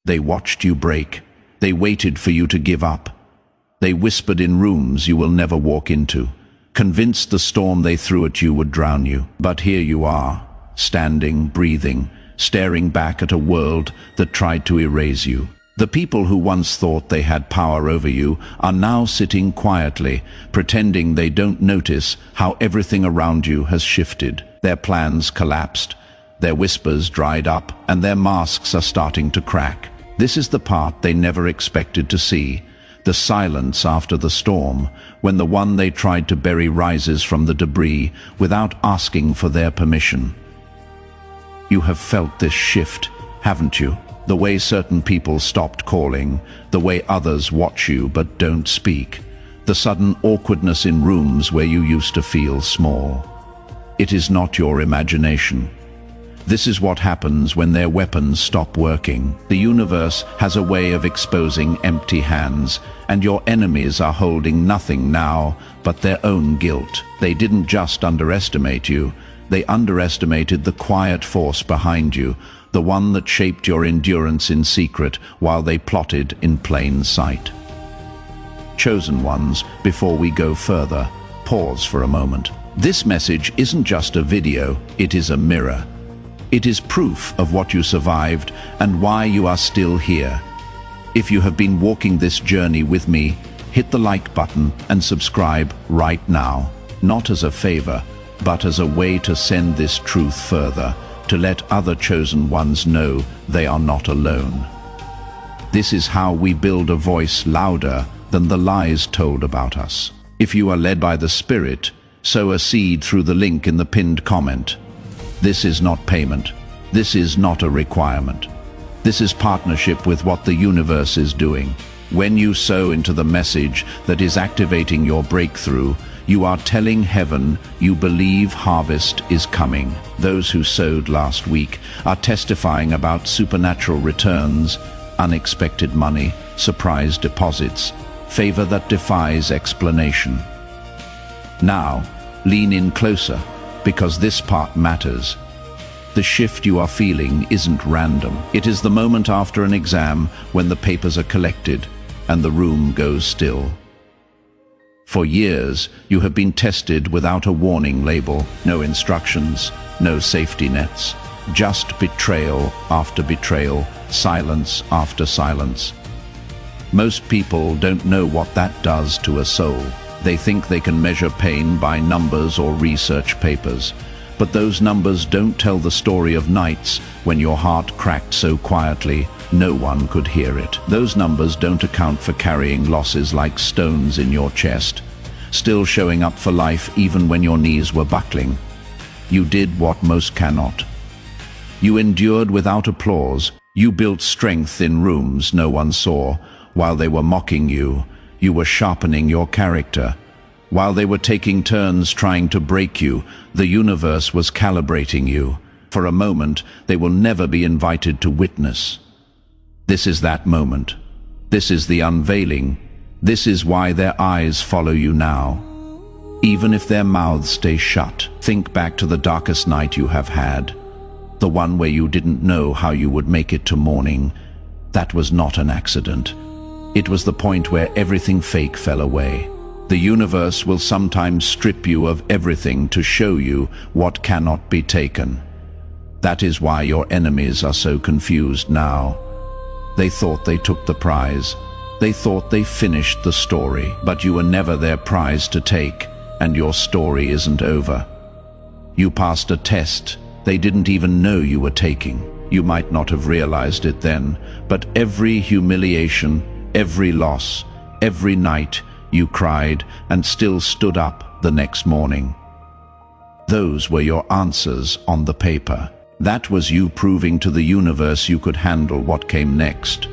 They watched you break. They waited for you to give up. They whispered in rooms you will never walk into, convinced the storm they threw at you would drown you. But here you are, standing, breathing, staring back at a world that tried to erase you. The people who once thought they had power over you are now sitting quietly, pretending they don't notice how everything around you has shifted. Their plans collapsed, their whispers dried up, and their masks are starting to crack. This is the part they never expected to see, the silence after the storm, when the one they tried to bury rises from the debris without asking for their permission. You have felt this shift, haven't you? The way certain people stopped calling, the way others watch you but don't speak, the sudden awkwardness in rooms where you used to feel small. It is not your imagination. This is what happens when their weapons stop working. The universe has a way of exposing empty hands, and your enemies are holding nothing now but their own guilt. They didn't just underestimate you, they underestimated the quiet force behind you, the one that shaped your endurance in secret while they plotted in plain sight. Chosen ones, before we go further, pause for a moment. This message isn't just a video, it is a mirror. It is proof of what you survived and why you are still here. If you have been walking this journey with me, hit the like button and subscribe right now, not as a favor, but as a way to send this truth further, to let other chosen ones know they are not alone. This is how we build a voice louder than the lies told about us. If you are led by the Spirit, sow a seed through the link in the pinned comment. This is not payment. This is not a requirement. This is partnership with what the universe is doing. When you sow into the message that is activating your breakthrough, you are telling heaven you believe harvest is coming. Those who sowed last week are testifying about supernatural returns, unexpected money, surprise deposits, favor that defies explanation. Now, lean in closer, because this part matters. The shift you are feeling isn't random. It is the moment after an exam when the papers are collected and the room goes still. For years, you have been tested without a warning label, no instructions, no safety nets, just betrayal after betrayal, silence after silence. Most people don't know what that does to a soul. They think they can measure pain by numbers or research papers. But those numbers don't tell the story of nights when your heart cracked so quietly no one could hear it. Those numbers don't account for carrying losses like stones in your chest, still showing up for life even when your knees were buckling. You did what most cannot. You endured without applause. You built strength in rooms no one saw. While they were mocking you, you were sharpening your character. While they were taking turns trying to break you, the universe was calibrating you. For a moment, they will never be invited to witness. This is that moment. This is the unveiling. This is why their eyes follow you now. Even if their mouths stay shut, think back to the darkest night you have had. The one where you didn't know how you would make it to morning. That was not an accident. It was the point where everything fake fell away. The universe will sometimes strip you of everything to show you what cannot be taken. That is why your enemies are so confused now. They thought they took the prize. They thought they finished the story, but you were never their prize to take, and your story isn't over. You passed a test they didn't even know you were taking. You might not have realized it then, but every humiliation, every loss, every night, you cried and still stood up the next morning. Those were your answers on the paper. That was you proving to the universe you could handle what came next.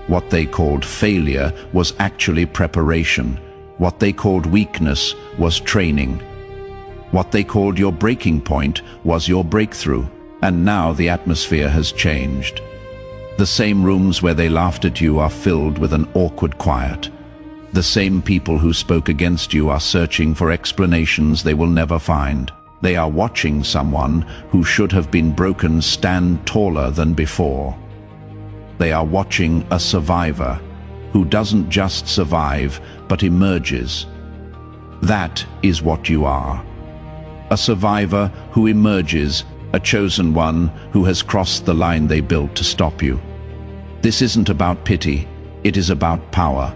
What they called failure was actually preparation. What they called weakness was training. What they called your breaking point was your breakthrough. And now the atmosphere has changed. The same rooms where they laughed at you are filled with an awkward quiet. The same people who spoke against you are searching for explanations they will never find. They are watching someone who should have been broken stand taller than before. They are watching a survivor who doesn't just survive, but emerges. That is what you are. A survivor who emerges, a chosen one who has crossed the line they built to stop you. This isn't about pity, it is about power.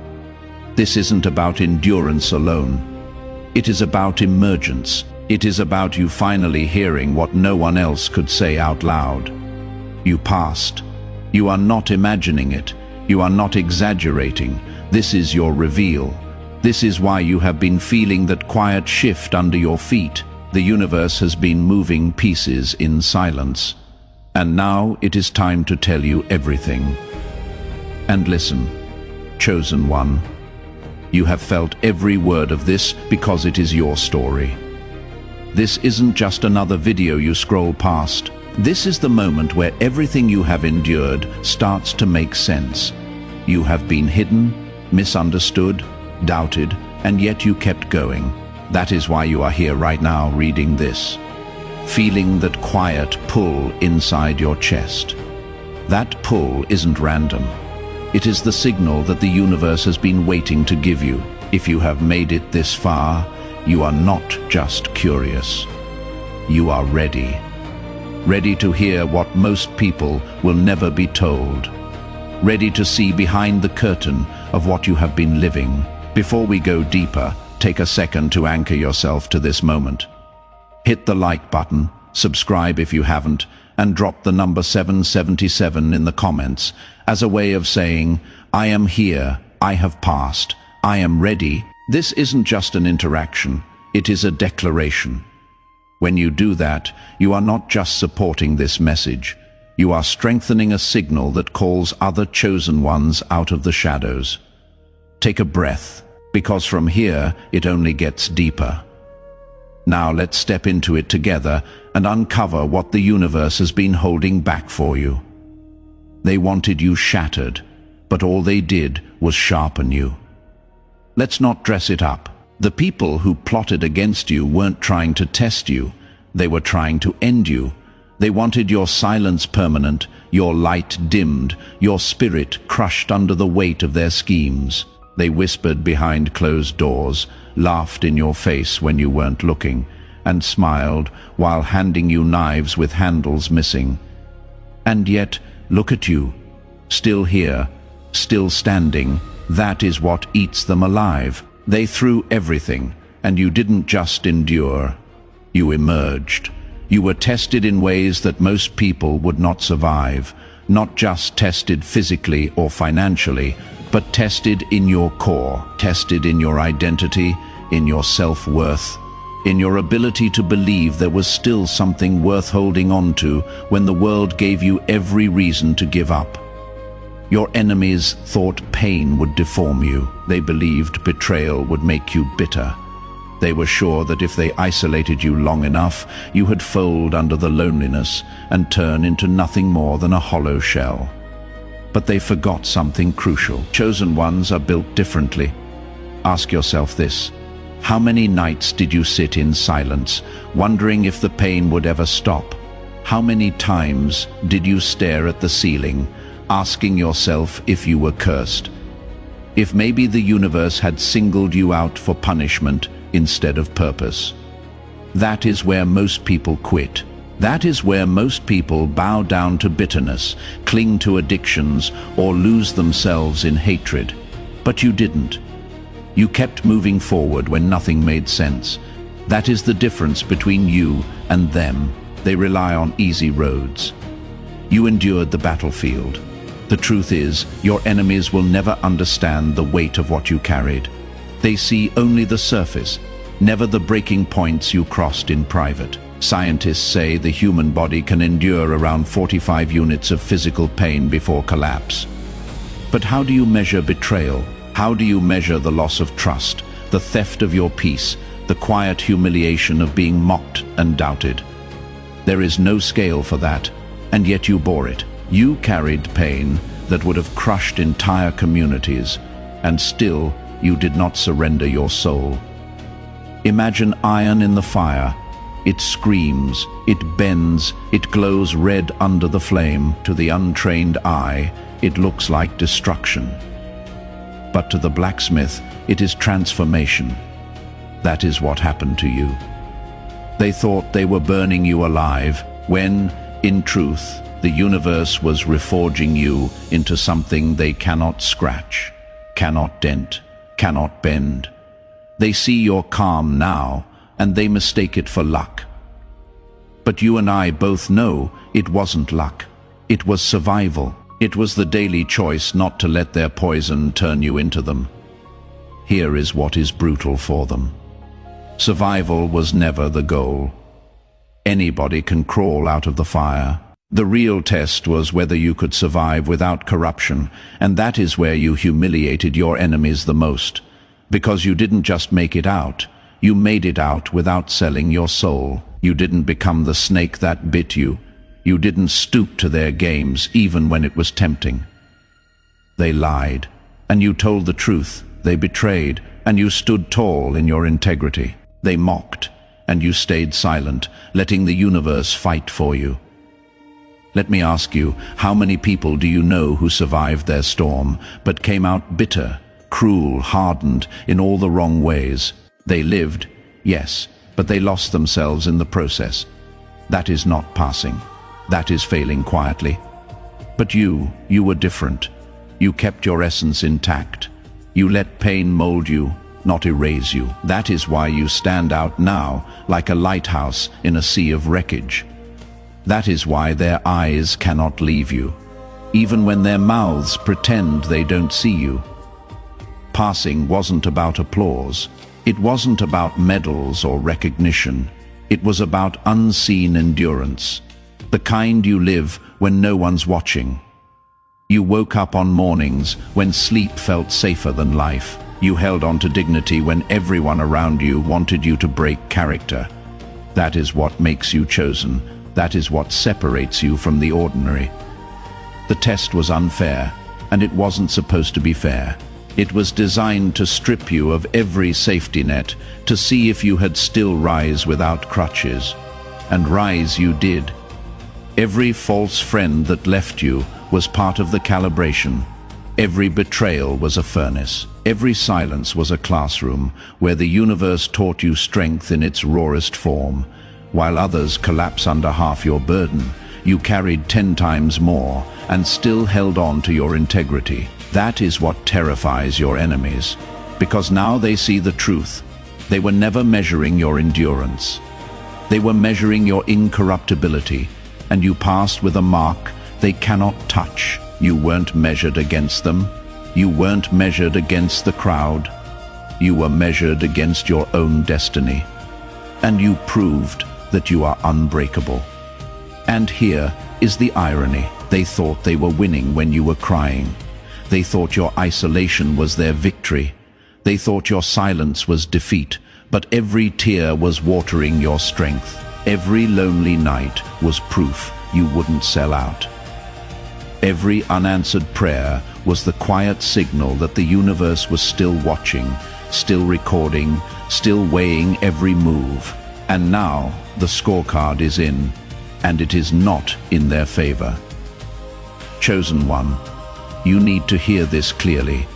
This isn't about endurance alone. It is about emergence. It is about you finally hearing what no one else could say out loud. You passed. You are not imagining it. You are not exaggerating. This is your reveal. This is why you have been feeling that quiet shift under your feet. The universe has been moving pieces in silence. And now it is time to tell you everything. And listen, chosen one. You have felt every word of this because it is your story. This isn't just another video you scroll past. This is the moment where everything you have endured starts to make sense. You have been hidden, misunderstood, doubted, and yet you kept going. That is why you are here right now reading this. Feeling that quiet pull inside your chest. That pull isn't random. It is the signal that the universe has been waiting to give you. If you have made it this far, you are not just curious. You are ready. Ready to hear what most people will never be told. Ready to see behind the curtain of what you have been living. Before we go deeper, take a second to anchor yourself to this moment. Hit the like button, subscribe if you haven't, and drop the number 777 in the comments as a way of saying, I am here, I have passed, I am ready. This isn't just an interaction, it is a declaration. When you do that, you are not just supporting this message, you are strengthening a signal that calls other chosen ones out of the shadows. Take a breath, because from here it only gets deeper. Now let's step into it together and uncover what the universe has been holding back for you. They wanted you shattered, but all they did was sharpen you. Let's not dress it up. The people who plotted against you weren't trying to test you, they were trying to end you. They wanted your silence permanent, your light dimmed, your spirit crushed under the weight of their schemes. They whispered behind closed doors, laughed in your face when you weren't looking, and smiled while handing you knives with handles missing. And yet, look at you, still here, still standing. That is what eats them alive. They threw everything, and you didn't just endure. You emerged. You were tested in ways that most people would not survive. Not just tested physically or financially, but tested in your core, tested in your identity, in your self-worth, in your ability to believe there was still something worth holding on to when the world gave you every reason to give up. Your enemies thought pain would deform you. They believed betrayal would make you bitter. They were sure that if they isolated you long enough, you would fold under the loneliness and turn into nothing more than a hollow shell. But they forgot something crucial. Chosen ones are built differently. Ask yourself this: how many nights did you sit in silence, wondering if the pain would ever stop? How many times did you stare at the ceiling, asking yourself if you were cursed? If maybe the universe had singled you out for punishment instead of purpose? That is where most people quit. That is where most people bow down to bitterness, cling to addictions, or lose themselves in hatred. But you didn't. You kept moving forward when nothing made sense. That is the difference between you and them. They rely on easy roads. You endured the battlefield. The truth is, your enemies will never understand the weight of what you carried. They see only the surface, never the breaking points you crossed in private. Scientists say the human body can endure around 45 units of physical pain before collapse. But how do you measure betrayal? How do you measure the loss of trust, the theft of your peace, the quiet humiliation of being mocked and doubted? There is no scale for that, and yet you bore it. You carried pain that would have crushed entire communities, and still you did not surrender your soul. Imagine iron in the fire. It screams, it bends, it glows red under the flame. To the untrained eye, it looks like destruction. But to the blacksmith, it is transformation. That is what happened to you. They thought they were burning you alive, when, in truth, the universe was reforging you into something they cannot scratch, cannot dent, cannot bend. They see your calm now, and they mistake it for luck. But you and I both know it wasn't luck. It was survival. It was the daily choice not to let their poison turn you into them. Here is what is brutal for them. Survival was never the goal. Anybody can crawl out of the fire. The real test was whether you could survive without corruption, and that is where you humiliated your enemies the most. Because you didn't just make it out, you made it out without selling your soul. You didn't become the snake that bit you. You didn't stoop to their games even when it was tempting. They lied, and you told the truth. They betrayed, and you stood tall in your integrity. They mocked, and you stayed silent, letting the universe fight for you. Let me ask you, how many people do you know who survived their storm, but came out bitter, cruel, hardened, in all the wrong ways? They lived, yes, but they lost themselves in the process. That is not passing. That is failing quietly. But you were different. You kept your essence intact. You let pain mold you, not erase you. That is why you stand out now like a lighthouse in a sea of wreckage. That is why their eyes cannot leave you, even when their mouths pretend they don't see you. Passing wasn't about applause. It wasn't about medals or recognition. It was about unseen endurance, the kind you live when no one's watching. You woke up on mornings when sleep felt safer than life. You held on to dignity when everyone around you wanted you to break character. That is what makes you chosen. That is what separates you from the ordinary. The test was unfair, and it wasn't supposed to be fair. It was designed to strip you of every safety net, to see if you had still rise without crutches. And rise you did. Every false friend that left you was part of the calibration. Every betrayal was a furnace. Every silence was a classroom where the universe taught you strength in its rawest form. While others collapse under half your burden, you carried 10 times more and still held on to your integrity. That is what terrifies your enemies, because now they see the truth. They were never measuring your endurance. They were measuring your incorruptibility, and you passed with a mark they cannot touch. You weren't measured against them. You weren't measured against the crowd. You were measured against your own destiny. And you proved that you are unbreakable. And here is the irony. They thought they were winning when you were crying. They thought your isolation was their victory. They thought your silence was defeat, but every tear was watering your strength. Every lonely night was proof you wouldn't sell out. Every unanswered prayer was the quiet signal that the universe was still watching, still recording, still weighing every move. And now the scorecard is in, and it is not in their favor. Chosen one, you need to hear this clearly.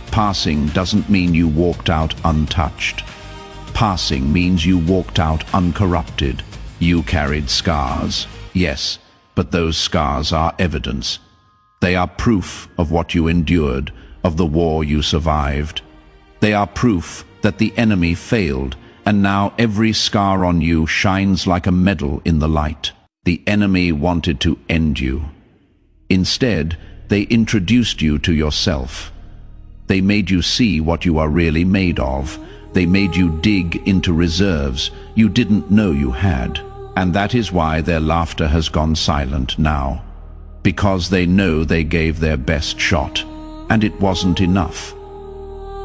Passing doesn't mean you walked out untouched. Passing means you walked out uncorrupted. You carried scars, yes, but those scars are evidence. They are proof of what you endured, of the war you survived. They are proof that the enemy failed, and now every scar on you shines like a medal in the light. The enemy wanted to end you. Instead, they introduced you to yourself. They made you see what you are really made of. They made you dig into reserves you didn't know you had. And that is why their laughter has gone silent now. Because they know they gave their best shot, and it wasn't enough.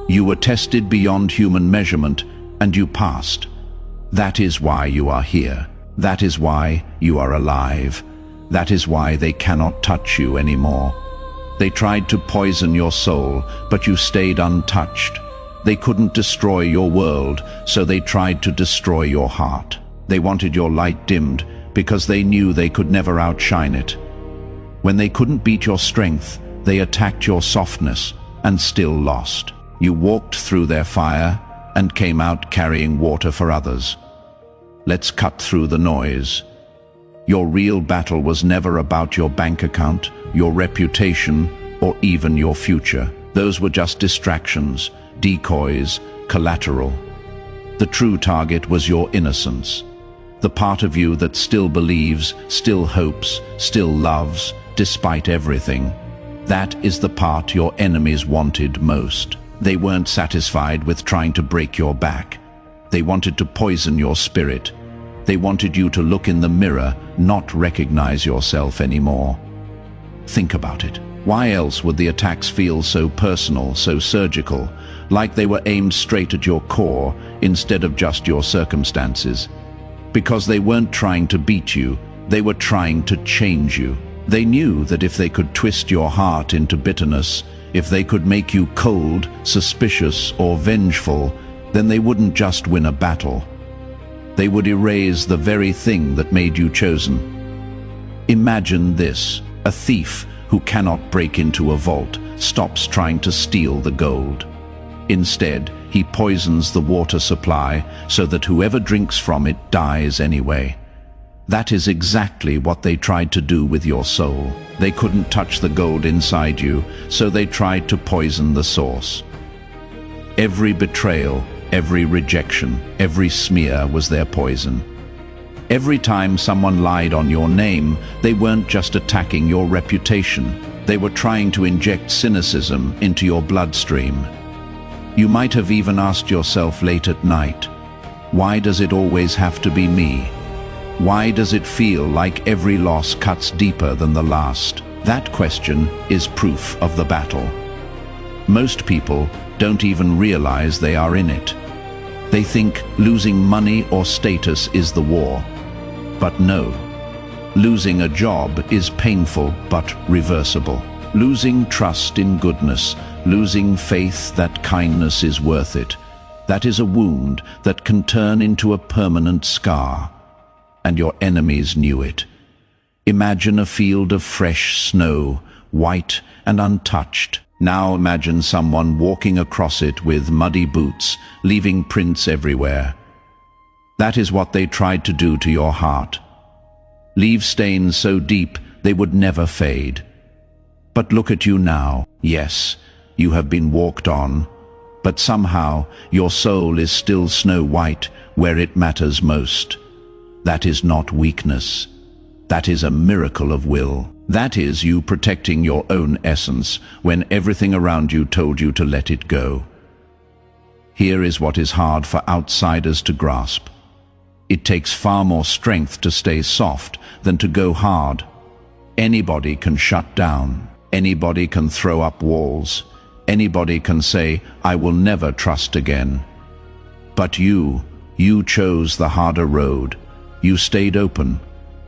You were tested beyond human measurement, and you passed. That is why you are here. That is why you are alive. That is why they cannot touch you anymore. They tried to poison your soul, but you stayed untouched. They couldn't destroy your world, so they tried to destroy your heart. They wanted your light dimmed because they knew they could never outshine it. When they couldn't beat your strength, they attacked your softness and still lost. You walked through their fire and came out carrying water for others. Let's cut through the noise. Your real battle was never about your bank account, your reputation, or even your future. Those were just distractions, decoys, collateral. The true target was your innocence. The part of you that still believes, still hopes, still loves, despite everything. That is the part your enemies wanted most. They weren't satisfied with trying to break your back. They wanted to poison your spirit. They wanted you to look in the mirror, not recognize yourself anymore. Think about it. Why else would the attacks feel so personal, so surgical, like they were aimed straight at your core instead of just your circumstances? Because they weren't trying to beat you, they were trying to change you. They knew that if they could twist your heart into bitterness, if they could make you cold, suspicious, or vengeful, then they wouldn't just win a battle. They would erase the very thing that made you chosen. Imagine this: a thief who cannot break into a vault stops trying to steal the gold. Instead, he poisons the water supply so that whoever drinks from it dies anyway. That is exactly what they tried to do with your soul. They couldn't touch the gold inside you, so they tried to poison the source. Every betrayal, every rejection, every smear was their poison. Every time someone lied on your name, they weren't just attacking your reputation. They were trying to inject cynicism into your bloodstream. You might have even asked yourself late at night, why does it always have to be me? Why does it feel like every loss cuts deeper than the last? That question is proof of the battle. Most people don't even realize they are in it. They think losing money or status is the war. But no. Losing a job is painful but reversible. Losing trust in goodness, losing faith that kindness is worth it, that is a wound that can turn into a permanent scar. And your enemies knew it. Imagine a field of fresh snow, white and untouched. Now imagine someone walking across it with muddy boots, leaving prints everywhere. That is what they tried to do to your heart. Leave stains so deep they would never fade. But look at you now. Yes, you have been walked on, but somehow your soul is still snow white where it matters most. That is not weakness. That is a miracle of will. That is you protecting your own essence when everything around you told you to let it go. Here is what is hard for outsiders to grasp. It takes far more strength to stay soft than to go hard. Anybody can shut down. Anybody can throw up walls. Anybody can say, I will never trust again. But you chose the harder road. You stayed open.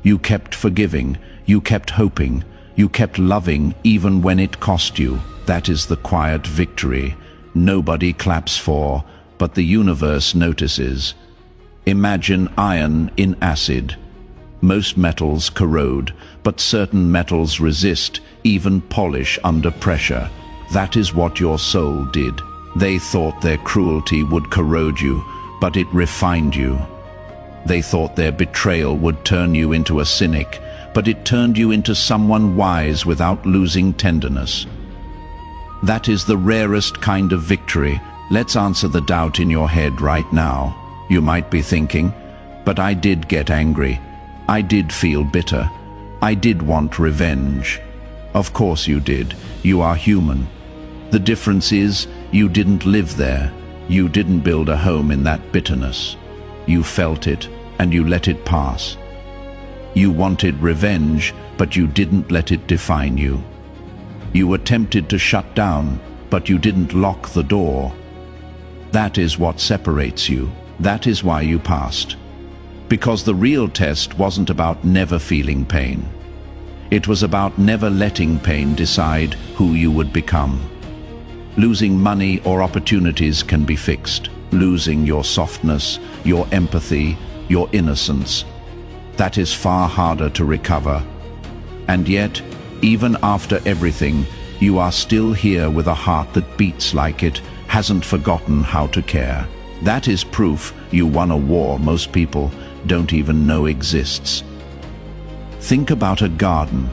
You kept forgiving. You kept hoping. You kept loving even when it cost you. That is the quiet victory nobody claps for, but the universe notices. Imagine iron in acid. Most metals corrode, but certain metals resist, even polish under pressure. That is what your soul did. They thought their cruelty would corrode you, but it refined you. They thought their betrayal would turn you into a cynic, but it turned you into someone wise without losing tenderness. That is the rarest kind of victory. Let's answer the doubt in your head right now. You might be thinking, but I did get angry. I did feel bitter. I did want revenge. Of course you did. You are human. The difference is, you didn't live there. You didn't build a home in that bitterness. You felt it, and you let it pass. You wanted revenge, but you didn't let it define you. You attempted to shut down, but you didn't lock the door. That is what separates you. That is why you passed. Because the real test wasn't about never feeling pain. It was about never letting pain decide who you would become. Losing money or opportunities can be fixed. Losing your softness, your empathy, your innocence, that is far harder to recover. And yet, Even after everything, you are still here with a heart that beats like it hasn't forgotten how to care. That is proof you won a war most people don't even know exists. Think about a garden.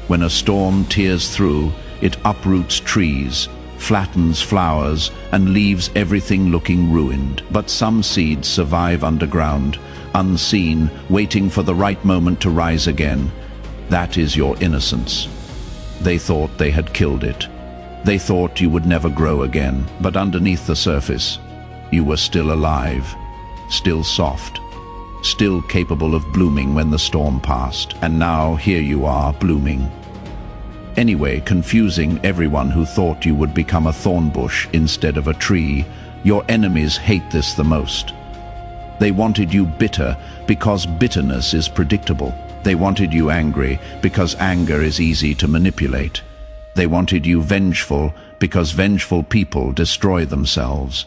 When a storm tears through, it uproots trees, flattens flowers, and leaves everything looking ruined. But some seeds survive underground, unseen, waiting for the right moment to rise again. That is your innocence. They thought they had killed it. They thought you would never grow again, but underneath the surface, you were still alive, still soft, still capable of blooming when the storm passed. And now here you are, blooming. Anyway, confusing everyone who thought you would become a thorn bush instead of a tree. Your enemies hate this the most. They wanted you bitter because bitterness is predictable. They wanted you angry because anger is easy to manipulate. They wanted you vengeful because vengeful people destroy themselves.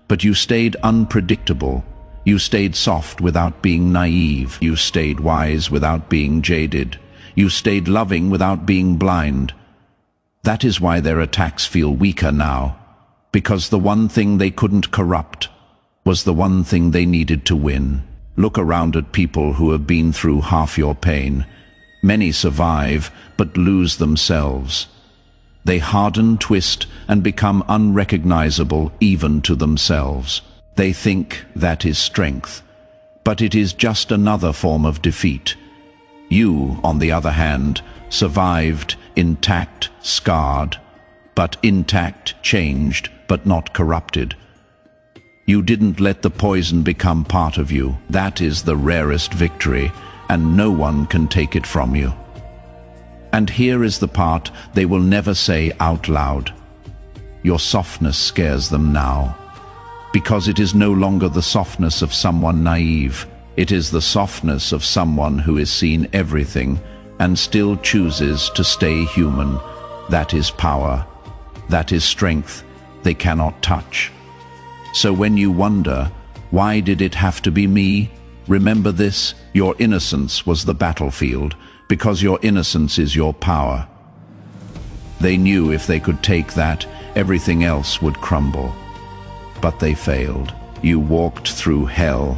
But you stayed unpredictable. You stayed soft without being naive. You stayed wise without being jaded. You stayed loving without being blind. That is why their attacks feel weaker now, because the one thing they couldn't corrupt was the one thing they needed to win. Look around at people who have been through half your pain. Many survive, but lose themselves. They harden, twist, and become unrecognizable even to themselves. They think that is strength, but it is just another form of defeat. You, on the other hand, survived, intact, scarred, but intact, changed, but not corrupted. You didn't let the poison become part of you. That is the rarest victory, and no one can take it from you. And here is the part they will never say out loud. Your softness scares them now, because it is no longer the softness of someone naive. It is the softness of someone who has seen everything and still chooses to stay human. That is power. That is strength they cannot touch. So when you wonder, why did it have to be me? Remember this: your innocence was the battlefield, because your innocence is your power. They knew if they could take that, everything else would crumble. But they failed. You walked through hell,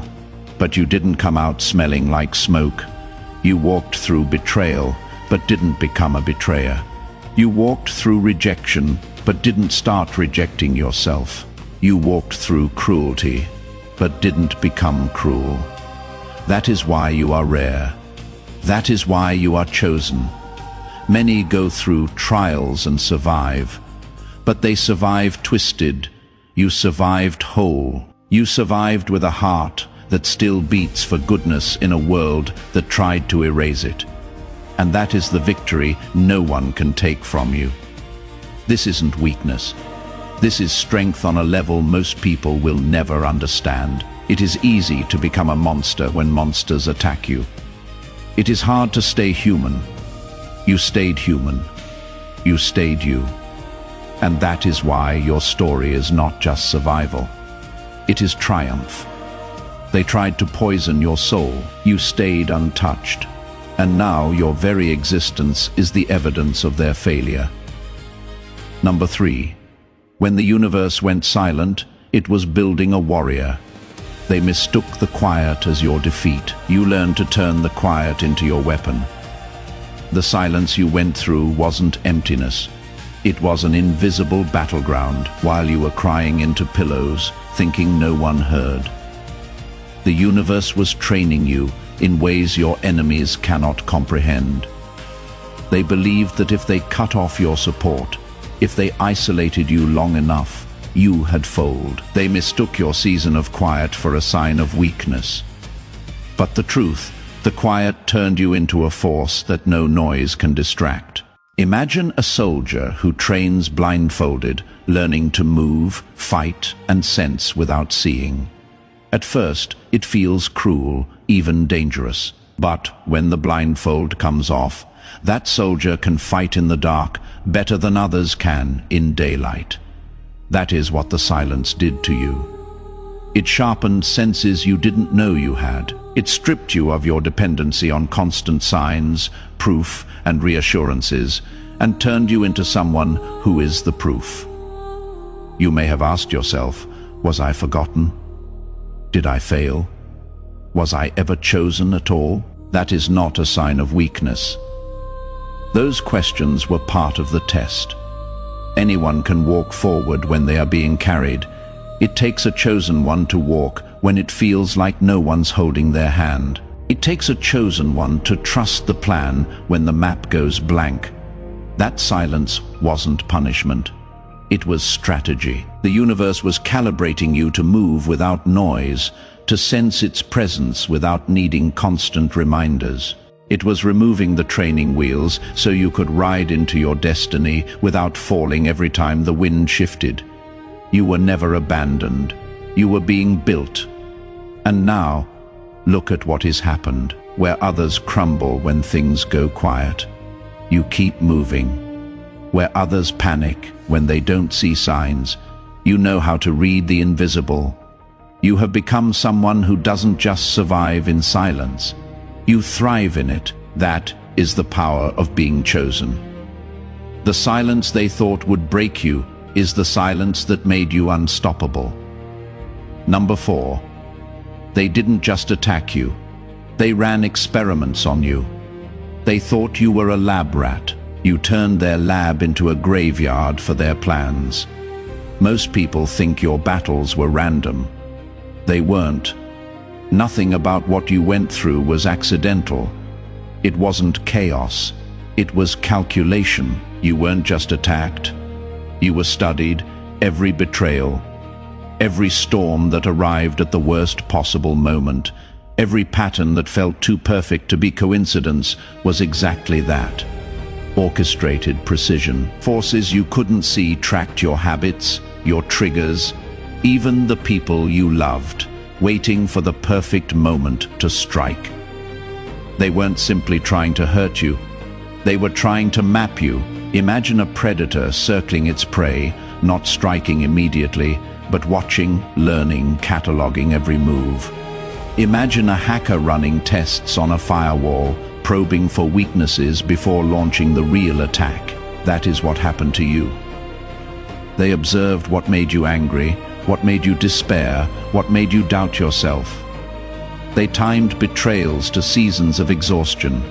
but you didn't come out smelling like smoke. You walked through betrayal, but didn't become a betrayer. You walked through rejection, but didn't start rejecting yourself. You walked through cruelty, but didn't become cruel. That is why you are rare. That is why you are chosen. Many go through trials and survive, but they survive twisted. You survived whole. You survived with a heart that still beats for goodness in a world that tried to erase it. And that is the victory no one can take from you. This isn't weakness. This is strength on a level most people will never understand. It is easy to become a monster when monsters attack you. It is hard to stay human. You stayed human. You stayed you. And that is why your story is not just survival. It is triumph. They tried to poison your soul. You stayed untouched. And now your very existence is the evidence of their failure. Number 3. When the universe went silent, it was building a warrior. They mistook the quiet as your defeat. You learned to turn the quiet into your weapon. The silence you went through wasn't emptiness. It was an invisible battleground while you were crying into pillows, thinking no one heard. The universe was training you in ways your enemies cannot comprehend. They believed that if they cut off your support, if they isolated you long enough, you had folded. They mistook your season of quiet for a sign of weakness. But the truth, the quiet turned you into a force that no noise can distract. Imagine a soldier who trains blindfolded, learning to move, fight, and sense without seeing. At first, it feels cruel, even dangerous. But when the blindfold comes off, that soldier can fight in the dark better than others can in daylight. That is what the silence did to you. It sharpened senses you didn't know you had. It stripped you of your dependency on constant signs, proof, and reassurances, and turned you into someone who is the proof. You may have asked yourself, was I forgotten? Did I fail? Was I ever chosen at all? That is not a sign of weakness. Those questions were part of the test. Anyone can walk forward when they are being carried. It takes a chosen one to walk when it feels like no one's holding their hand. It takes a chosen one to trust the plan when the map goes blank. That silence wasn't punishment. It was strategy. The universe was calibrating you to move without noise, to sense its presence without needing constant reminders. It was removing the training wheels so you could ride into your destiny without falling every time the wind shifted. You were never abandoned. You were being built. And now, look at what has happened. Where others crumble when things go quiet, you keep moving. Where others panic when they don't see signs, you know how to read the invisible. You have become someone who doesn't just survive in silence. You thrive in it. That is the power of being chosen. The silence they thought would break you is the silence that made you unstoppable. Number 4. They didn't just attack you. They ran experiments on you. They thought you were a lab rat. You turned their lab into a graveyard for their plans. Most people think your battles were random. They weren't. Nothing about what you went through was accidental. It wasn't chaos. It was calculation. You weren't just attacked. You were studied. Every betrayal, every storm that arrived at the worst possible moment, every pattern that felt too perfect to be coincidence was exactly that. Orchestrated precision. Forces you couldn't see tracked your habits, your triggers, even the people you loved, waiting for the perfect moment to strike. They weren't simply trying to hurt you. They were trying to map you. Imagine a predator circling its prey, not striking immediately, but watching, learning, cataloging every move. Imagine a hacker running tests on a firewall, probing for weaknesses before launching the real attack. That is what happened to you. They observed what made you angry, what made you despair, what made you doubt yourself. They timed betrayals to seasons of exhaustion.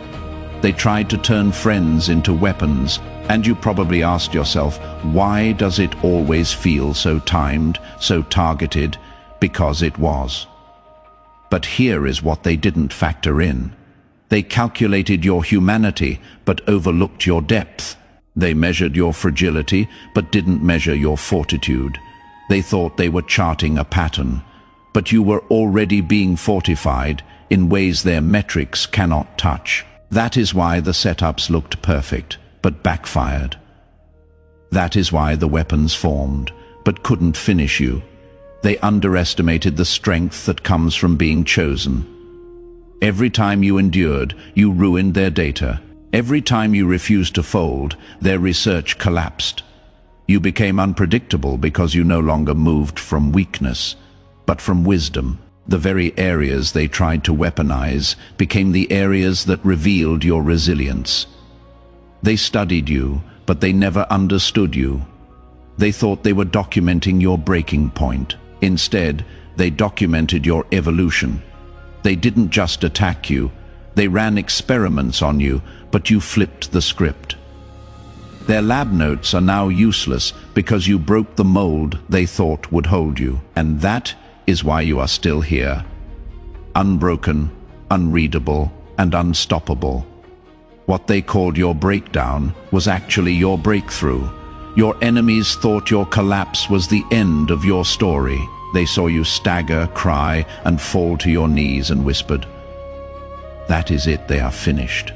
They tried to turn friends into weapons, and you probably asked yourself, why does it always feel so timed, so targeted? Because it was. But here is what they didn't factor in. They calculated your humanity, but overlooked your depth. They measured your fragility, but didn't measure your fortitude. They thought they were charting a pattern, but you were already being fortified in ways their metrics cannot touch. That is why the setups looked perfect, but backfired. That is why the weapons formed, but couldn't finish you. They underestimated the strength that comes from being chosen. Every time you endured, you ruined their data. Every time you refused to fold, their research collapsed. You became unpredictable because you no longer moved from weakness, but from wisdom. The very areas they tried to weaponize became the areas that revealed your resilience. They studied you, but they never understood you. They thought they were documenting your breaking point. Instead, they documented your evolution. They didn't just attack you. They ran experiments on you, but you flipped the script. Their lab notes are now useless because you broke the mold they thought would hold you. And that is why you are still here. Unbroken, unreadable, and unstoppable. What they called your breakdown was actually your breakthrough. Your enemies thought your collapse was the end of your story. They saw you stagger, cry, and fall to your knees and whispered, "That is it, they are finished."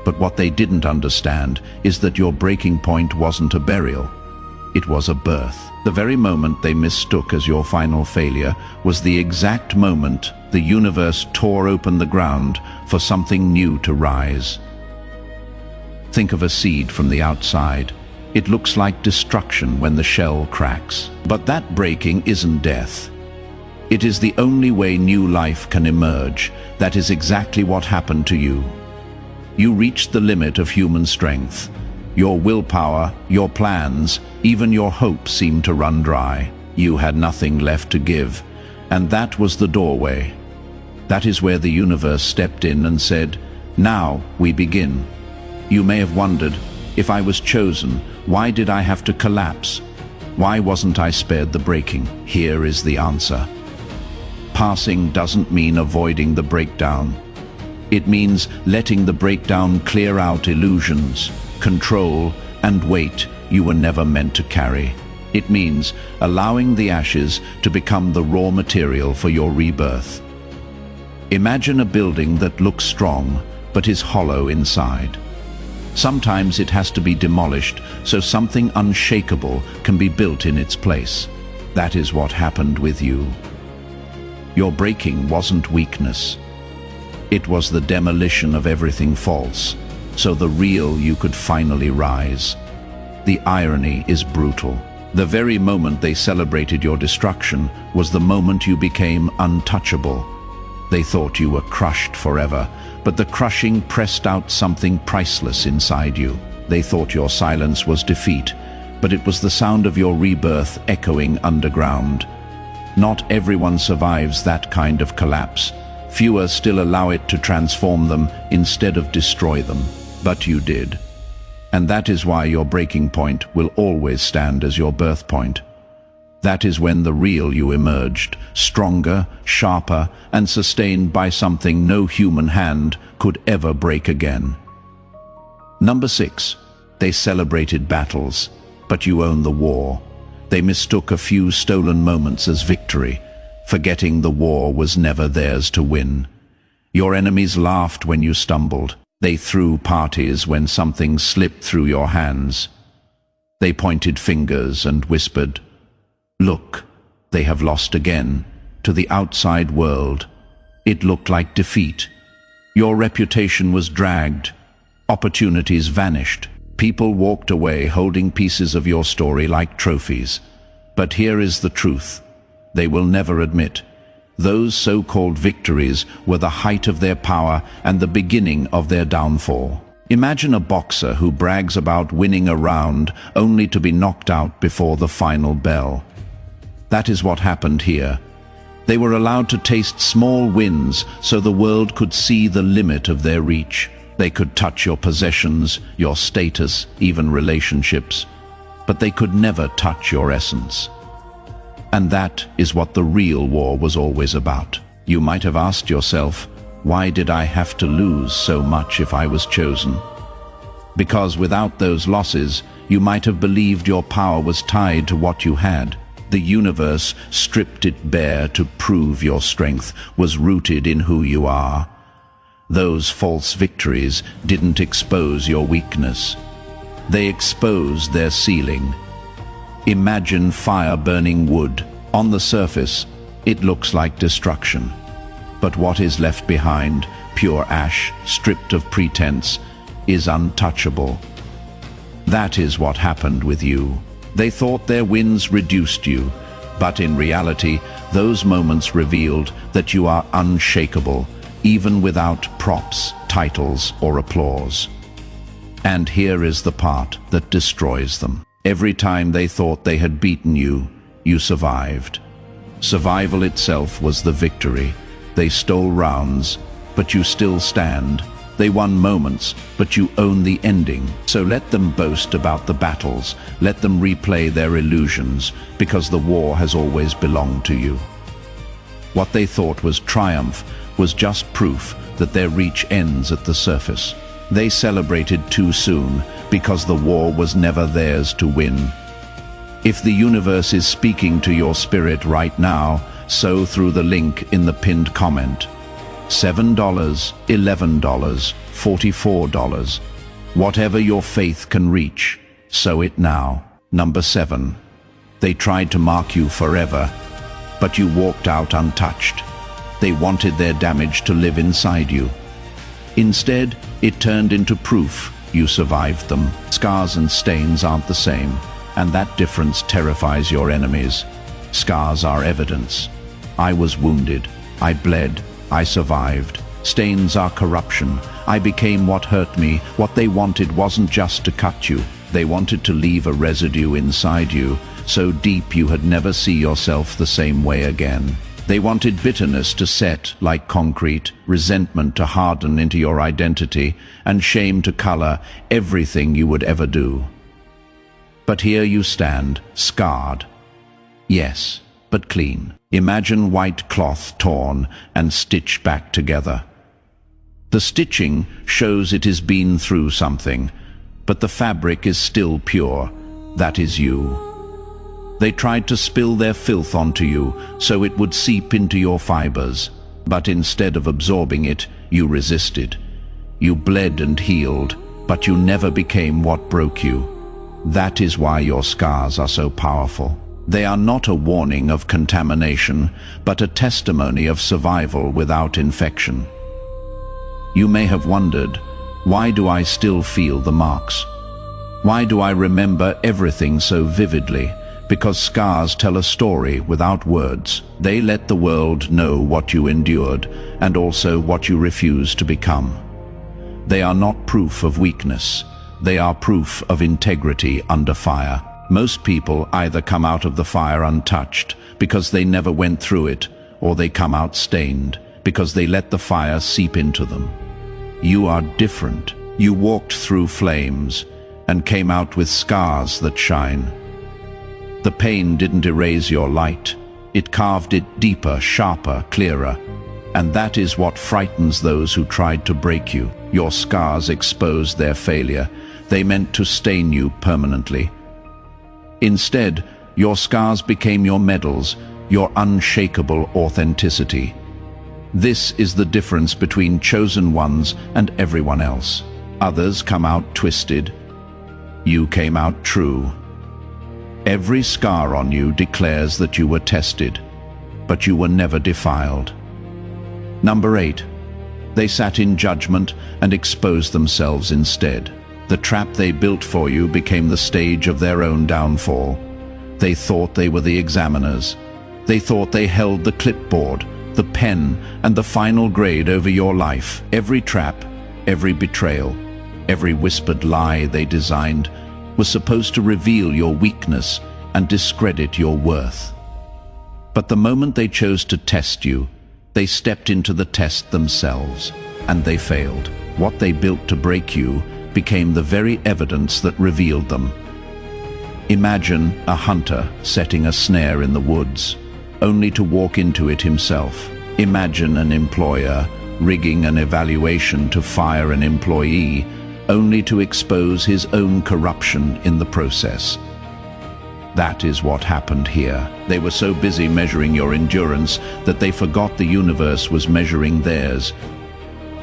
But what they didn't understand is that your breaking point wasn't a burial. It was a birth. The very moment they mistook as your final failure was the exact moment the universe tore open the ground for something new to rise. Think of a seed from the outside. It looks like destruction when the shell cracks. But that breaking isn't death. It is the only way new life can emerge. That is exactly what happened to you. You reached the limit of human strength. Your willpower, your plans, even your hope seemed to run dry. You had nothing left to give, and that was the doorway. That is where the universe stepped in and said, "Now we begin." You may have wondered, if I was chosen, why did I have to collapse? Why wasn't I spared the breaking? Here is the answer. Passing doesn't mean avoiding the breakdown. It means letting the breakdown clear out illusions, control, and weight you were never meant to carry. It means allowing the ashes to become the raw material for your rebirth. Imagine a building that looks strong, but is hollow inside. Sometimes it has to be demolished so something unshakable can be built in its place. That is what happened with you. Your breaking wasn't weakness. It was the demolition of everything false, so the real you could finally rise. The irony is brutal. The very moment they celebrated your destruction was the moment you became untouchable. They thought you were crushed forever, but the crushing pressed out something priceless inside you. They thought your silence was defeat, but it was the sound of your rebirth echoing underground. Not everyone survives that kind of collapse. Fewer still allow it to transform them instead of destroy them. But you did. And that is why your breaking point will always stand as your birth point. That is when the real you emerged, stronger, sharper, and sustained by something no human hand could ever break again. Number 6. They celebrated battles, but you own the war. They mistook a few stolen moments as victory, forgetting the war was never theirs to win. Your enemies laughed when you stumbled. They threw parties when something slipped through your hands. They pointed fingers and whispered, "Look, they have lost again." To the outside world, it looked like defeat. Your reputation was dragged. Opportunities vanished. People walked away holding pieces of your story like trophies. But here is the truth. They will never admit. Those so-called victories were the height of their power and the beginning of their downfall. Imagine a boxer who brags about winning a round only to be knocked out before the final bell. That is what happened here. They were allowed to taste small wins so the world could see the limit of their reach. They could touch your possessions, your status, even relationships, but they could never touch your essence. And that is what the real war was always about. You might have asked yourself, why did I have to lose so much if I was chosen? Because without those losses, you might have believed your power was tied to what you had. The universe stripped it bare to prove your strength was rooted in who you are. Those false victories didn't expose your weakness. They exposed their ceiling. Imagine fire burning wood. On the surface, it looks like destruction. But what is left behind, pure ash, stripped of pretense, is untouchable. That is what happened with you. They thought their wins reduced you, but in reality, those moments revealed that you are unshakable, even without props, titles, or applause. And here is the part that destroys them. Every time they thought they had beaten you, you survived. Survival itself was the victory. They stole rounds, but you still stand. They won moments, but you own the ending. So let them boast about the battles. Let them replay their illusions, because the war has always belonged to you. What they thought was triumph was just proof that their reach ends at the surface. They celebrated too soon, because the war was never theirs to win. If the universe is speaking to your spirit right now, sow through the link in the pinned comment. $7, $11, $44. Whatever your faith can reach, sow it now. Number 7. They tried to mark you forever, but you walked out untouched. They wanted their damage to live inside you. Instead, it turned into proof you survived them. Scars and stains aren't the same, and that difference terrifies your enemies. Scars are evidence. I was wounded. I bled. I survived. Stains are corruption. I became what hurt me. What they wanted wasn't just to cut you. They wanted to leave a residue inside you, so deep you had never see yourself the same way again. They wanted bitterness to set like concrete, resentment to harden into your identity, and shame to color everything you would ever do. But here you stand, scarred. Yes, but clean. Imagine white cloth torn and stitched back together. The stitching shows it has been through something, but the fabric is still pure. That is you. They tried to spill their filth onto you so it would seep into your fibers, but instead of absorbing it, you resisted. You bled and healed, but you never became what broke you. That is why your scars are so powerful. They are not a warning of contamination, but a testimony of survival without infection. You may have wondered, why do I still feel the marks? Why do I remember everything so vividly? Because scars tell a story without words. They let the world know what you endured and also what you refused to become. They are not proof of weakness. They are proof of integrity under fire. Most people either come out of the fire untouched because they never went through it, or they come out stained because they let the fire seep into them. You are different. You walked through flames and came out with scars that shine. The pain didn't erase your light. It carved it deeper, sharper, clearer. And that is what frightens those who tried to break you. Your scars exposed their failure. They meant to stain you permanently. Instead, your scars became your medals, your unshakable authenticity. This is the difference between chosen ones and everyone else. Others come out twisted. You came out true. Every scar on you declares that you were tested, but you were never defiled. Number 8. They sat in judgment and exposed themselves instead. The trap they built for you became the stage of their own downfall. They thought they were the examiners. They thought they held the clipboard, the pen, and the final grade over your life. Every trap, every betrayal, every whispered lie they designed was supposed to reveal your weakness and discredit your worth. But the moment they chose to test you, they stepped into the test themselves, and they failed. What they built to break you became the very evidence that revealed them. Imagine a hunter setting a snare in the woods, only to walk into it himself. Imagine an employer rigging an evaluation to fire an employee, only to expose his own corruption in the process. That is what happened here. They were so busy measuring your endurance that they forgot the universe was measuring theirs.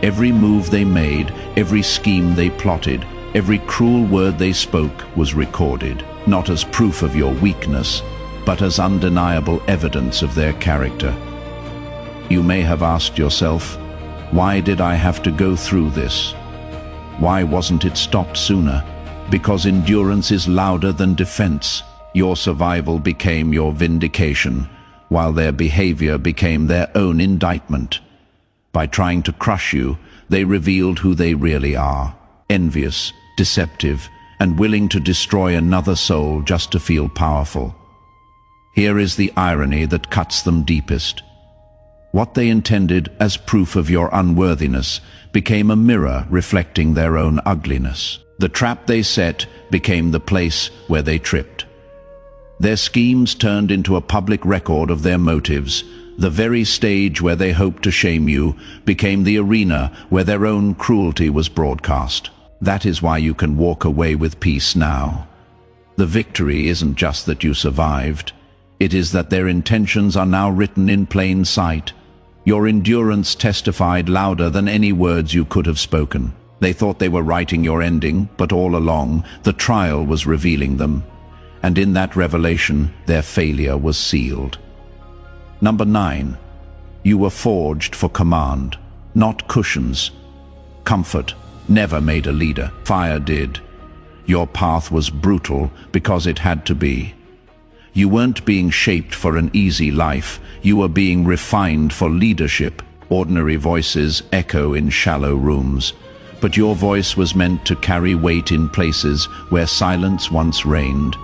Every move they made, every scheme they plotted, every cruel word they spoke was recorded, not as proof of your weakness, but as undeniable evidence of their character. You may have asked yourself, why did I have to go through this? Why wasn't it stopped sooner? Because endurance is louder than defense. Your survival became your vindication, while their behavior became their own indictment. By trying to crush you, they revealed who they really are: envious, deceptive, and willing to destroy another soul just to feel powerful. Here is the irony that cuts them deepest. What they intended as proof of your unworthiness became a mirror reflecting their own ugliness. The trap they set became the place where they tripped. Their schemes turned into a public record of their motives. The very stage where they hoped to shame you became the arena where their own cruelty was broadcast. That is why you can walk away with peace now. The victory isn't just that you survived. It is that their intentions are now written in plain sight. Your endurance testified louder than any words you could have spoken. They thought they were writing your ending, but all along, the trial was revealing them. And in that revelation, their failure was sealed. Number 9. You were forged for command, not cushions. Comfort never made a leader. Fire did. Your path was brutal because it had to be. You weren't being shaped for an easy life, you were being refined for leadership. Ordinary voices echo in shallow rooms, but your voice was meant to carry weight in places where silence once reigned.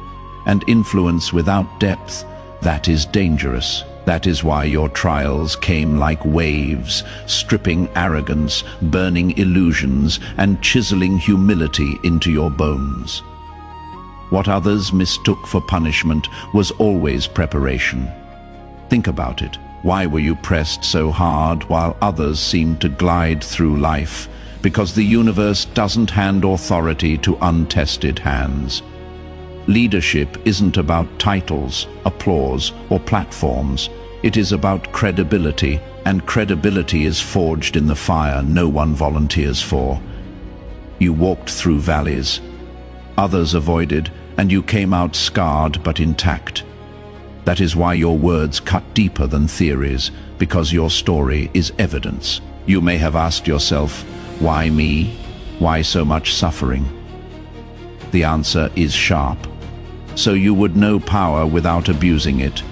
And influence without depth, that is dangerous. That is why your trials came like waves, stripping arrogance, burning illusions, and chiseling humility into your bones. What others mistook for punishment was always preparation. Think about it. Why were you pressed so hard while others seemed to glide through life? Because the universe doesn't hand authority to untested hands. Leadership isn't about titles, applause, or platforms. It is about credibility, and credibility is forged in the fire no one volunteers for. You walked through valleys. Others avoided, and you came out scarred but intact. That is why your words cut deeper than theories, because your story is evidence. You may have asked yourself, why me? Why so much suffering? The answer is sharp. So you would know power without abusing it.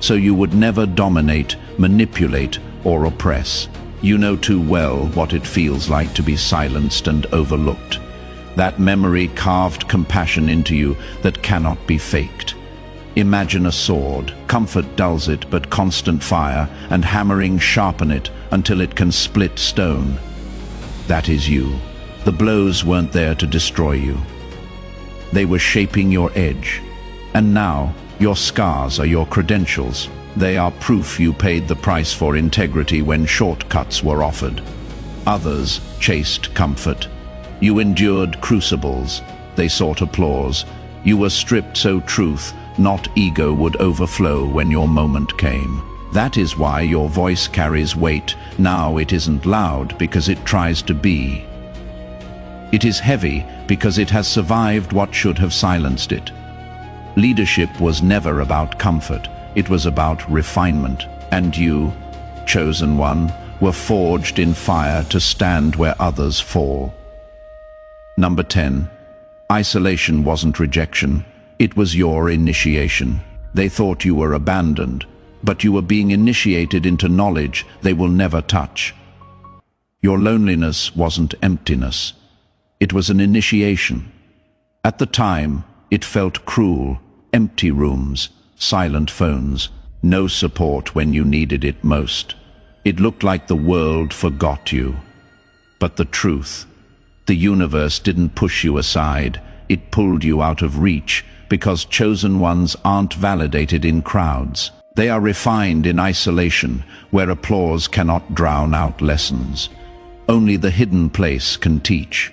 So you would never dominate, manipulate, or oppress. You know too well what it feels like to be silenced and overlooked. That memory carved compassion into you that cannot be faked. Imagine a sword. Comfort dulls it, but constant fire and hammering sharpen it until it can split stone. That is you. The blows weren't there to destroy you. They were shaping your edge. And now, your scars are your credentials. They are proof you paid the price for integrity when shortcuts were offered. Others chased comfort. You endured crucibles. They sought applause. You were stripped so truth, not ego, would overflow when your moment came. That is why your voice carries weight. Now it isn't loud because it tries to be. It is heavy because it has survived what should have silenced it. Leadership was never about comfort. It was about refinement. And you, chosen one, were forged in fire to stand where others fall. Number 10. Isolation wasn't rejection. It was your initiation. They thought you were abandoned, but you were being initiated into knowledge they will never touch. Your loneliness wasn't emptiness. It was an initiation. At the time, it felt cruel. Empty rooms, silent phones, no support when you needed it most. It looked like the world forgot you. But the truth, the universe didn't push you aside. It pulled you out of reach, because chosen ones aren't validated in crowds. They are refined in isolation, where applause cannot drown out lessons. Only the hidden place can teach.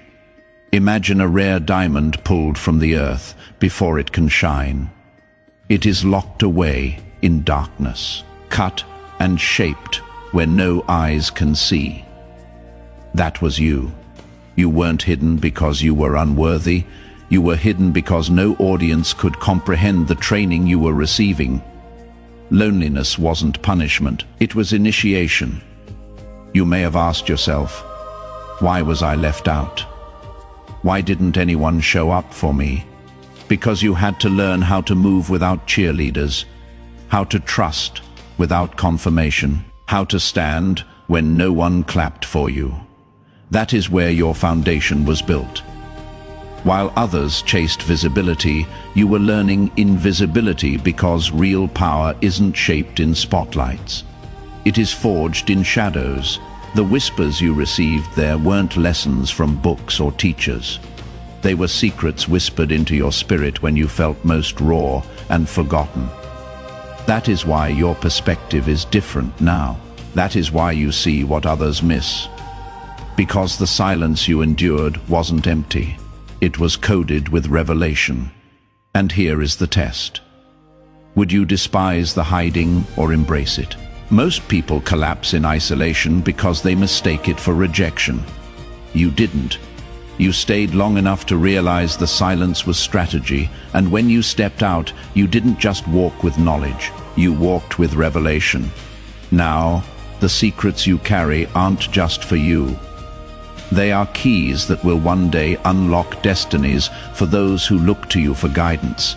Imagine a rare diamond pulled from the earth before it can shine. It is locked away in darkness, cut and shaped where no eyes can see. That was you. You weren't hidden because you were unworthy. You were hidden because no audience could comprehend the training you were receiving. Loneliness wasn't punishment, it was initiation. You may have asked yourself, why was I left out? Why didn't anyone show up for me? Because you had to learn how to move without cheerleaders, how to trust without confirmation, how to stand when no one clapped for you. That is where your foundation was built. While others chased visibility, you were learning invisibility, because real power isn't shaped in spotlights. It is forged in shadows. The whispers you received there weren't lessons from books or teachers. They were secrets whispered into your spirit when you felt most raw and forgotten. That is why your perspective is different now. That is why you see what others miss. Because the silence you endured wasn't empty. It was coded with revelation. And here is the test. Would you despise the hiding or embrace it? Most people collapse in isolation because they mistake it for rejection. You didn't. You stayed long enough to realize the silence was strategy, and when you stepped out, you didn't just walk with knowledge, you walked with revelation. Now, the secrets you carry aren't just for you. They are keys that will one day unlock destinies for those who look to you for guidance.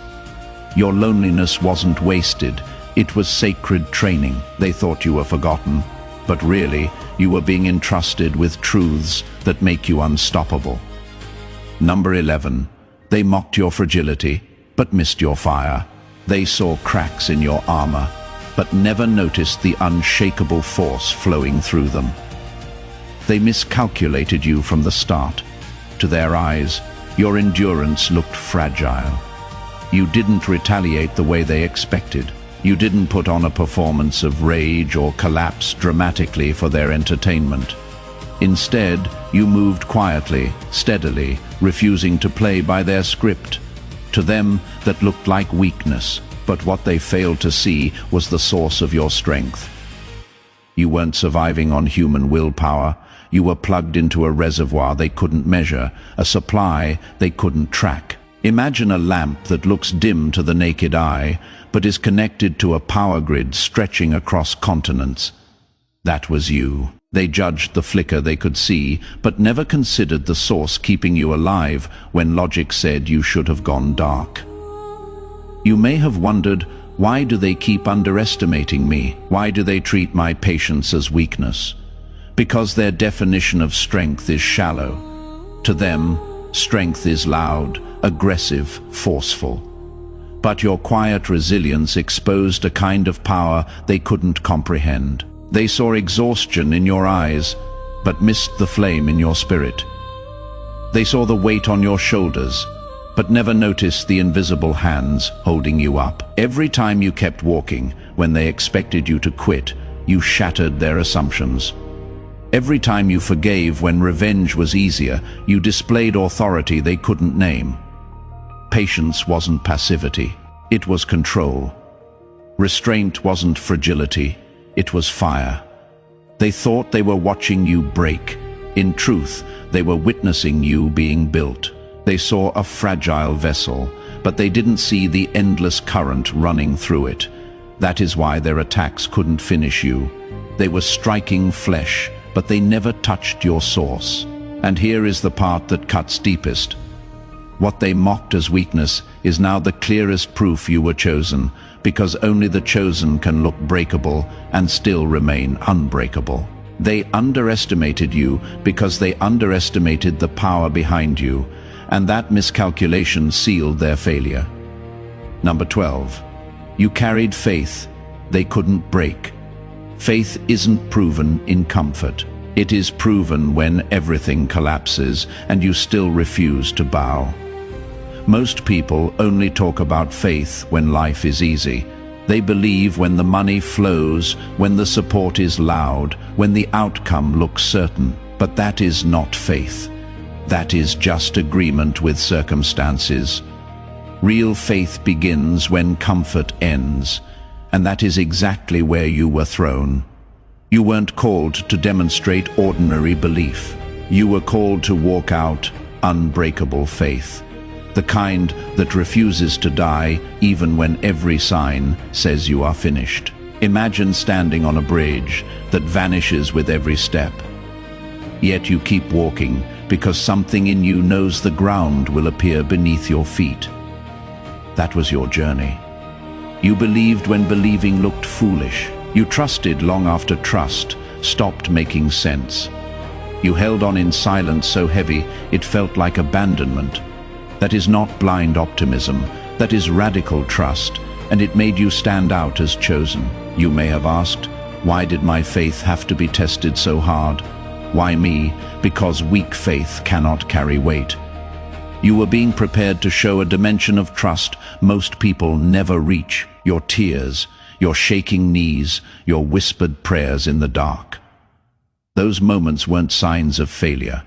Your loneliness wasn't wasted. It was sacred training. They thought you were forgotten, but really, you were being entrusted with truths that make you unstoppable. Number 11. They mocked your fragility, but missed your fire. They saw cracks in your armor, but never noticed the unshakable force flowing through them. They miscalculated you from the start. To their eyes, your endurance looked fragile. You didn't retaliate the way they expected. You didn't put on a performance of rage or collapse dramatically for their entertainment. Instead, you moved quietly, steadily, refusing to play by their script. To them, that looked like weakness, but what they failed to see was the source of your strength. You weren't surviving on human willpower. You were plugged into a reservoir they couldn't measure, a supply they couldn't track. Imagine a lamp that looks dim to the naked eye, but is connected to a power grid stretching across continents. That was you. They judged the flicker they could see, but never considered the source keeping you alive when logic said you should have gone dark. You may have wondered, why do they keep underestimating me? Why do they treat my patience as weakness? Because their definition of strength is shallow. To them, strength is loud, aggressive, forceful. But your quiet resilience exposed a kind of power they couldn't comprehend. They saw exhaustion in your eyes, but missed the flame in your spirit. They saw the weight on your shoulders, but never noticed the invisible hands holding you up. Every time you kept walking, when they expected you to quit, you shattered their assumptions. Every time you forgave when revenge was easier, you displayed authority they couldn't name. Patience wasn't passivity, it was control. Restraint wasn't fragility, it was fire. They thought they were watching you break. In truth, they were witnessing you being built. They saw a fragile vessel, but they didn't see the endless current running through it. That is why their attacks couldn't finish you. They were striking flesh, but they never touched your source. And here is the part that cuts deepest. What they mocked as weakness is now the clearest proof you were chosen, because only the chosen can look breakable and still remain unbreakable. They underestimated you because they underestimated the power behind you, and that miscalculation sealed their failure. Number 12. You carried faith they couldn't break. Faith isn't proven in comfort. It is proven when everything collapses and you still refuse to bow. Most people only talk about faith when life is easy. They believe when the money flows, when the support is loud, when the outcome looks certain. But that is not faith. That is just agreement with circumstances. Real faith begins when comfort ends, and that is exactly where you were thrown. You weren't called to demonstrate ordinary belief. You were called to walk out unbreakable faith. The kind that refuses to die even when every sign says you are finished. Imagine standing on a bridge that vanishes with every step. Yet you keep walking because something in you knows the ground will appear beneath your feet. That was your journey. You believed when believing looked foolish. You trusted long after trust stopped making sense. You held on in silence so heavy it felt like abandonment. That is not blind optimism, that is radical trust, and it made you stand out as chosen. You may have asked, why did my faith have to be tested so hard? Why me? Because weak faith cannot carry weight. You were being prepared to show a dimension of trust most people never reach. Your tears, your shaking knees, your whispered prayers in the dark. Those moments weren't signs of failure.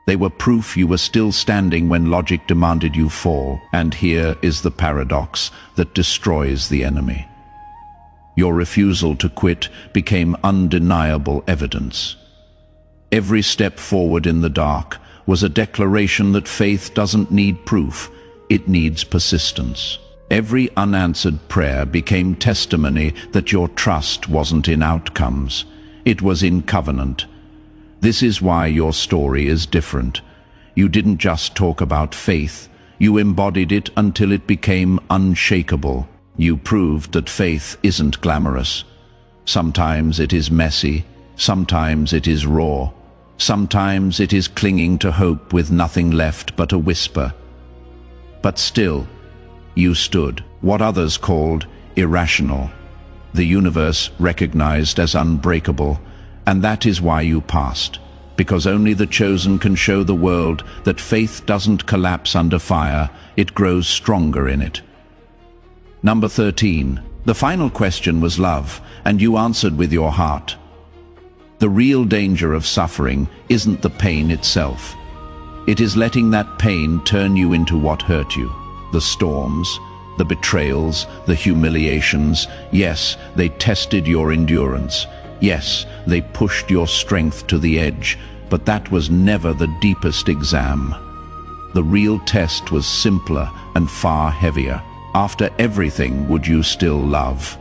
They were proof you were still standing when logic demanded you fall. And here is the paradox that destroys the enemy. Your refusal to quit became undeniable evidence. Every step forward in the dark was a declaration that faith doesn't need proof, it needs persistence. Every unanswered prayer became testimony that your trust wasn't in outcomes, it was in covenant. This is why your story is different. You didn't just talk about faith, You embodied it until it became unshakable. You proved that faith isn't glamorous. Sometimes it is messy, sometimes it is raw, sometimes it is clinging to hope with nothing left but a whisper. But still, you stood, what others called irrational. The universe recognized as unbreakable, and that is why you passed. Because only the chosen can show the world that faith doesn't collapse under fire, it grows stronger in it. Number 13. The final question was love, and you answered with your heart. The real danger of suffering isn't the pain itself. It is letting that pain turn you into what hurt you. The storms, the betrayals, the humiliations, yes, they tested your endurance. Yes, they pushed your strength to the edge, but that was never the deepest exam. The real test was simpler and far heavier. After everything, would you still love?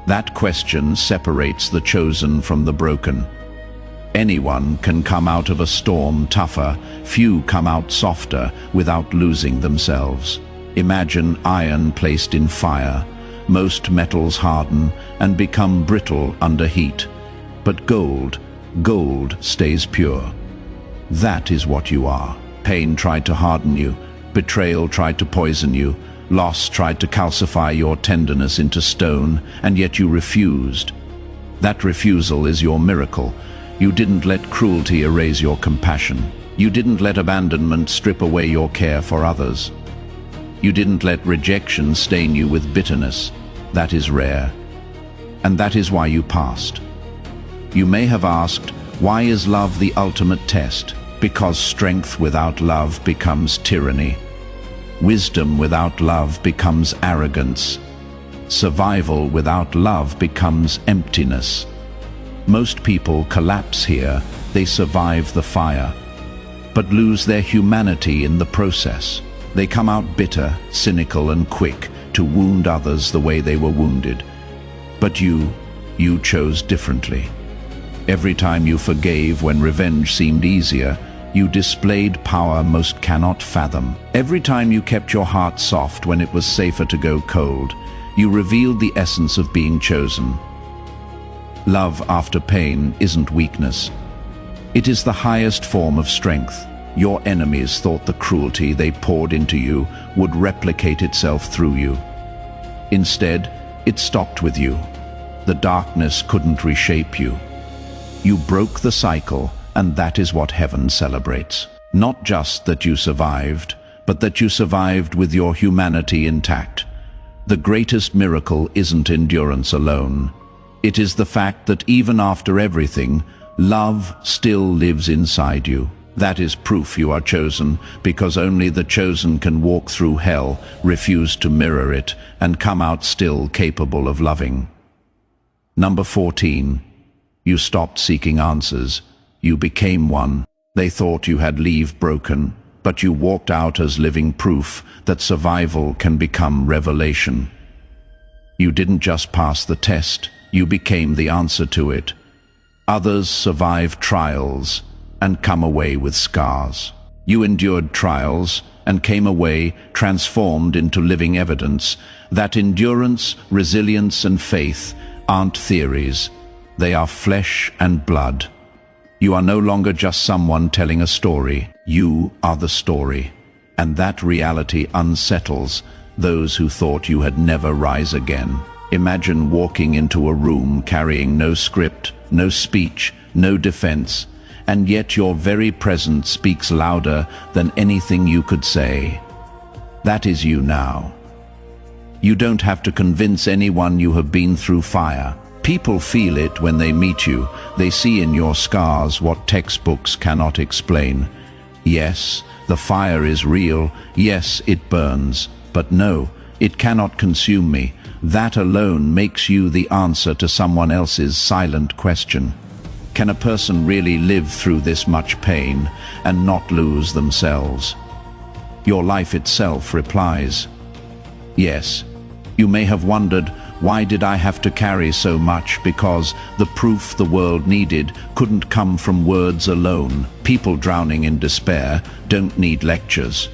That question separates the chosen from the broken. Anyone can come out of a storm tougher, few come out softer without losing themselves. Imagine iron placed in fire. Most metals harden and become brittle under heat. But gold stays pure. That is what you are. Pain tried to harden you. Betrayal tried to poison you. Loss tried to calcify your tenderness into stone, and yet you refused. That refusal is your miracle. You didn't let cruelty erase your compassion. You didn't let abandonment strip away your care for others. You didn't let rejection stain you with bitterness. That is rare. And that is why you passed. You may have asked, why is love the ultimate test? Because strength without love becomes tyranny. Wisdom without love becomes arrogance. Survival without love becomes emptiness. Most people collapse here. They survive the fire, but lose their humanity in the process. They come out bitter, cynical, and quick to wound others the way they were wounded. But you chose differently. Every time you forgave when revenge seemed easier, you displayed power most cannot fathom. Every time you kept your heart soft when it was safer to go cold, you revealed the essence of being chosen. Love after pain isn't weakness. It is the highest form of strength. Your enemies thought the cruelty they poured into you would replicate itself through you. Instead, it stopped with you. The darkness couldn't reshape you. You broke the cycle, and that is what heaven celebrates. Not just that you survived, but that you survived with your humanity intact. The greatest miracle isn't endurance alone. It is the fact that even after everything, love still lives inside you. That is proof you are chosen, because only the chosen can walk through hell, refuse to mirror it, and come out still capable of loving. Number 14. You stopped seeking answers. You became one. They thought you had leave broken, but you walked out as living proof that survival can become revelation. You didn't just pass the test, you became the answer to it. Others survive trials and come away with scars. You endured trials and came away transformed into living evidence that endurance, resilience, and faith aren't theories. They are flesh and blood. You are no longer just someone telling a story. You are the story. And that reality unsettles those who thought you had never rise again. Imagine walking into a room carrying no script, no speech, no defense, and yet your very presence speaks louder than anything you could say. That is you now. You don't have to convince anyone you have been through fire. People feel it when they meet you. They see in your scars what textbooks cannot explain. Yes, the fire is real. Yes, it burns. But no, it cannot consume me. That alone makes you the answer to someone else's silent question. Can a person really live through this much pain and not lose themselves? Your life itself replies. Yes, you may have wondered, why did I have to carry so much? Because the proof the world needed couldn't come from words alone. People drowning in despair don't need lectures.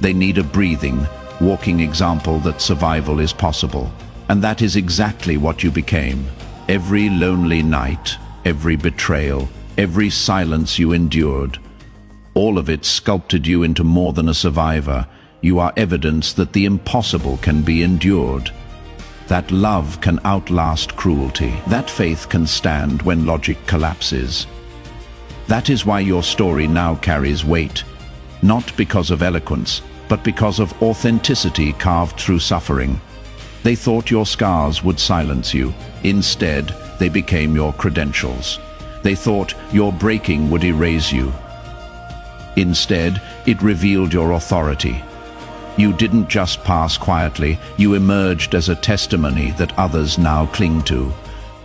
They need a breathing, walking example that survival is possible. And that is exactly what you became. Every lonely night, every betrayal, every silence you endured, all of it sculpted you into more than a survivor. You are evidence that the impossible can be endured, that love can outlast cruelty, that faith can stand when logic collapses. That is why your story now carries weight, not because of eloquence, but because of authenticity carved through suffering. They thought your scars would silence you. Instead, they became your credentials. They thought your breaking would erase you. Instead, it revealed your authority. You didn't just pass quietly, you emerged as a testimony that others now cling to.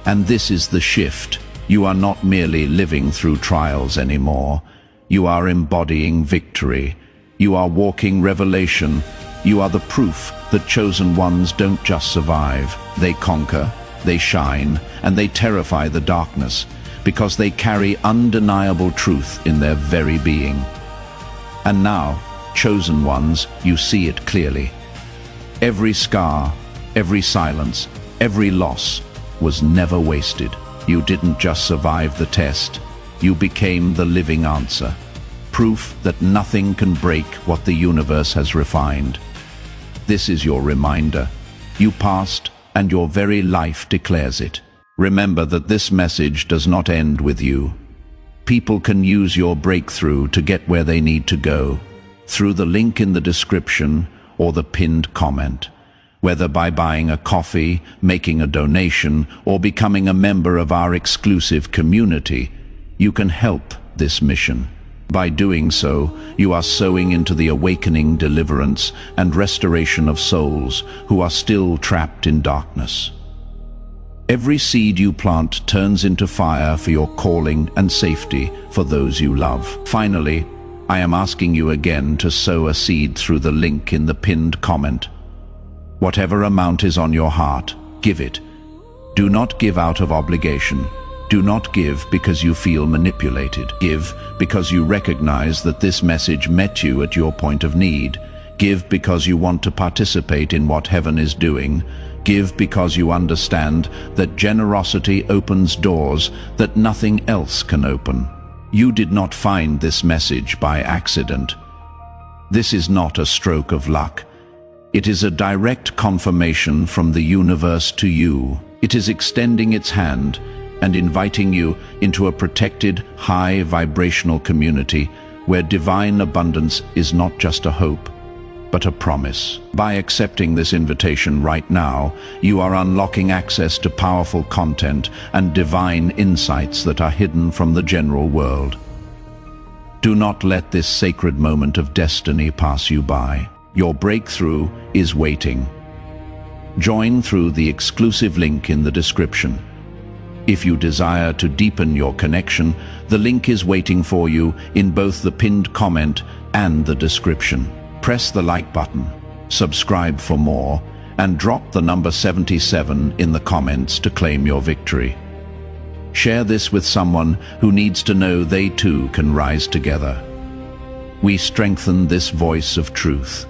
And this is the shift. You are not merely living through trials anymore. You are embodying victory. You are walking revelation. You are the proof that chosen ones don't just survive. They conquer, they shine, and they terrify the darkness, because they carry undeniable truth in their very being. And now, chosen ones, you see it clearly. Every scar, every silence, every loss was never wasted. You didn't just survive the test, you became the living answer. Proof that nothing can break what the universe has refined. This is your reminder. You passed, and your very life declares it. Remember that this message does not end with you. People can use your breakthrough to get where they need to go, through the link in the description or the pinned comment. Whether by buying a coffee, making a donation, or becoming a member of our exclusive community, you can help this mission. By doing so, you are sowing into the awakening, deliverance, and restoration of souls who are still trapped in darkness. Every seed you plant turns into fire for your calling and safety for those you love. Finally, I am asking you again to sow a seed through the link in the pinned comment. Whatever amount is on your heart, give it. Do not give out of obligation. Do not give because you feel manipulated. Give because you recognize that this message met you at your point of need. Give because you want to participate in what heaven is doing. Give because you understand that generosity opens doors that nothing else can open. You did not find this message by accident. This is not a stroke of luck. It is a direct confirmation from the universe to you. It is extending its hand and inviting you into a protected, high vibrational community where divine abundance is not just a hope, but a promise. By accepting this invitation right now, you are unlocking access to powerful content and divine insights that are hidden from the general world. Do not let this sacred moment of destiny pass you by. Your breakthrough is waiting. Join through the exclusive link in the description. If you desire to deepen your connection, the link is waiting for you in both the pinned comment and the description. Press the like button, subscribe for more, and drop the number 77 in the comments to claim your victory. Share this with someone who needs to know they too can rise together. We strengthen this voice of truth.